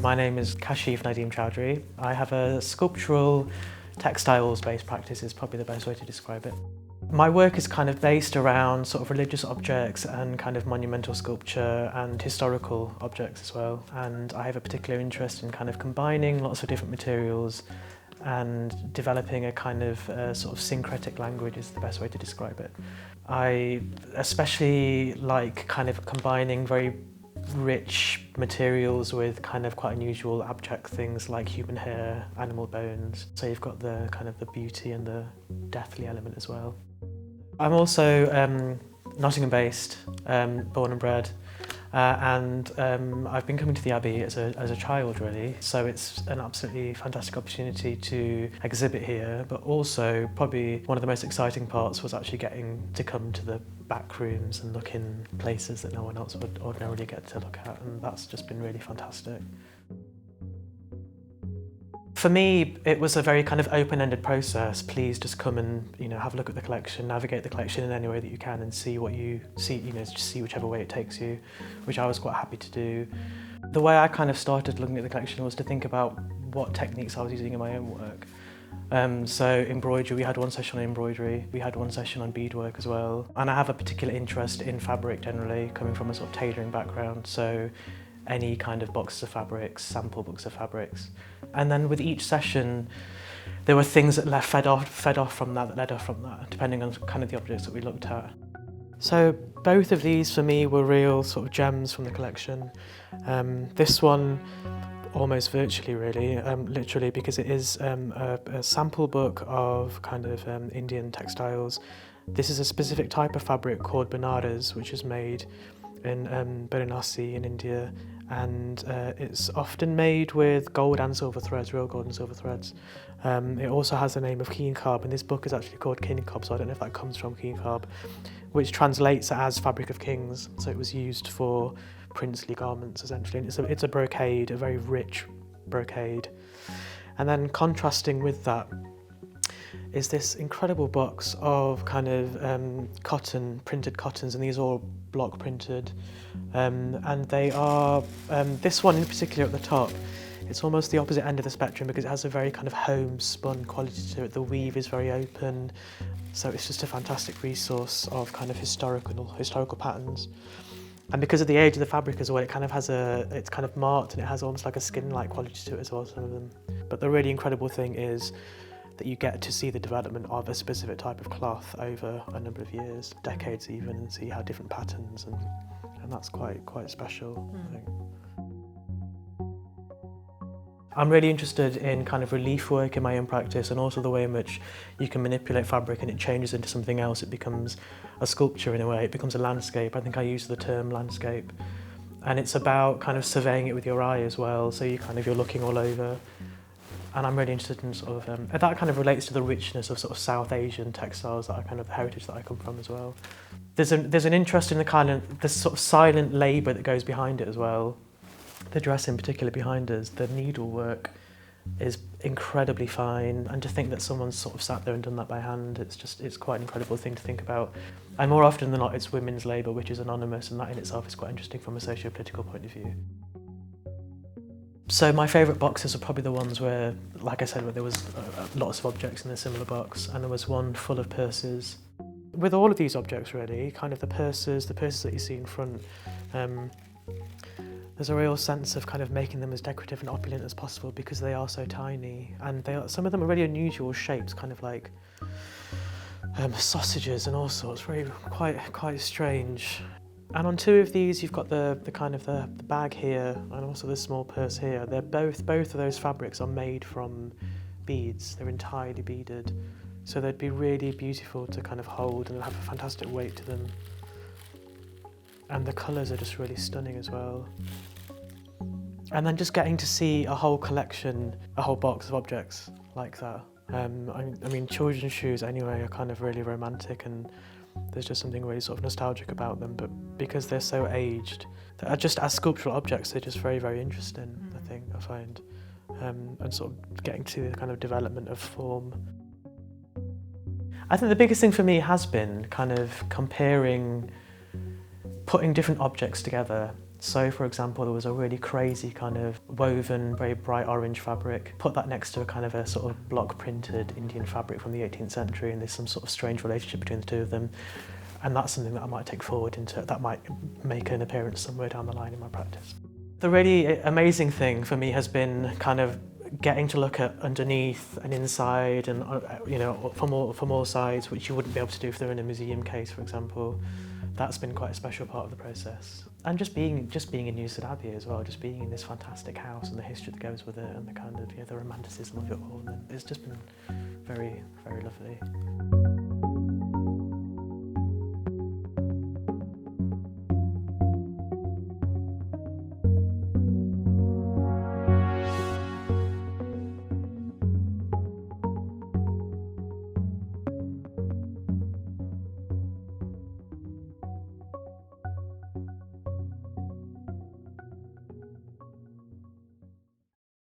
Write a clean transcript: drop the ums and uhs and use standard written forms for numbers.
My name is Kashif Nadim Chaudry. I have a sculptural textiles-based practice is probably the best way to describe it. My work is kind of based around sort of religious objects and kind of monumental sculpture and historical objects as well. And I have a particular interest in kind of combining lots of different materials and developing a kind of sort of syncretic language is the best way to describe it. I especially like kind of combining very rich materials with kind of quite unusual abstract things like human hair, animal bones. So you've got the kind of the beauty and the deathly element as well. I'm also Nottingham based, born and bred, and I've been coming to the Abbey as a child really, so it's an absolutely fantastic opportunity to exhibit here, but also probably one of the most exciting parts was actually getting to come to the back rooms and look in places that no one else would ordinarily get to look at, and that's just been really fantastic. For me, it was a very kind of open-ended process. Please just come and have a look at the collection, navigate the collection in any way that you can, and see what you see. Just see whichever way it takes you, which I was quite happy to do. The way I kind of started looking at the collection was to think about what techniques I was using in my own work. So embroidery, we had one session on embroidery, we had one session on beadwork as well, and I have a particular interest in fabric generally, coming from a sort of tailoring background. So any kind of boxes of fabrics, sample books of fabrics. And then with each session, there were things that fed off from that, that led off from that, depending on kind of the objects that we looked at. So both of these for me were real sort of gems from the collection. This one, almost virtually really, literally, because it is a sample book of kind of Indian textiles. This is a specific type of fabric called Banaras, which is made in Varanasi in India, and it's often made with gold and silver threads, real gold and silver threads. It also has the name of Keen Carb, and this book is actually called King Carb, so I don't know if that comes from Keen Carb, which translates as fabric of kings. So it was used for princely garments essentially, and it's a brocade, a very rich brocade. And then contrasting with that is this incredible box of kind of printed cottons, and these are all block printed. And they are, this one in particular at the top, it's almost the opposite end of the spectrum because it has a very kind of homespun quality to it. The weave is very open, so it's just a fantastic resource of kind of historical patterns. And because of the age of the fabric as well, it kind of has it's kind of marked, and it has almost like a skin-like quality to it as well, some of them. But the really incredible thing is that you get to see the development of a specific type of cloth over a number of years, decades even, and see how different patterns, and that's quite special, I think. I'm really interested in kind of relief work in my own practice, and also the way in which you can manipulate fabric and it changes into something else. It becomes a sculpture in a way, it becomes a landscape. I think I use the term landscape. And it's about kind of surveying it with your eye as well, so you're looking all over. And I'm really interested in sort of, that kind of relates to the richness of sort of South Asian textiles, that are kind of the heritage that I come from as well. There's an interest in the sort of silent labour that goes behind it as well. The dress in particular behind us, the needlework is incredibly fine, and to think that someone's sort of sat there and done that by hand, it's quite an incredible thing to think about. And more often than not, it's women's labour, which is anonymous, and that in itself is quite interesting from a socio-political point of view. So my favourite boxes are probably the ones where, like I said, where there was lots of objects in a similar box, and there was one full of purses. With all of these objects really, kind of the purses that you see in front, there's a real sense of kind of making them as decorative and opulent as possible because they are so tiny, and some of them are really unusual shapes, kind of like sausages and all sorts, quite strange. And on two of these, you've got the kind of the bag here, and also the small purse here. They're both of those fabrics are made from beads. They're entirely beaded, so they'd be really beautiful to kind of hold and have a fantastic weight to them. And the colours are just really stunning as well. And then just getting to see a whole collection, a whole box of objects like that. I mean, children's shoes anyway are kind of really romantic, and there's just something really sort of nostalgic about them, but because they're so aged, just as sculptural objects, they're just very, very interesting, I find. And sort of getting to the kind of development of form. I think the biggest thing for me has been kind of putting different objects together. So for example, there was a really crazy kind of woven, very bright orange fabric. Put that next to a kind of a sort of block printed Indian fabric from the 18th century, and there's some sort of strange relationship between the two of them. And that's something that I might take forward that might make an appearance somewhere down the line in my practice. The really amazing thing for me has been kind of getting to look at underneath and inside and from all sides, which you wouldn't be able to do if they're in a museum case, for example. That's been quite a special part of the process. And just being in Newstead Abbey as well, just being in this fantastic house and the history that goes with it and the kind of the romanticism of it all. And it's just been very, very lovely.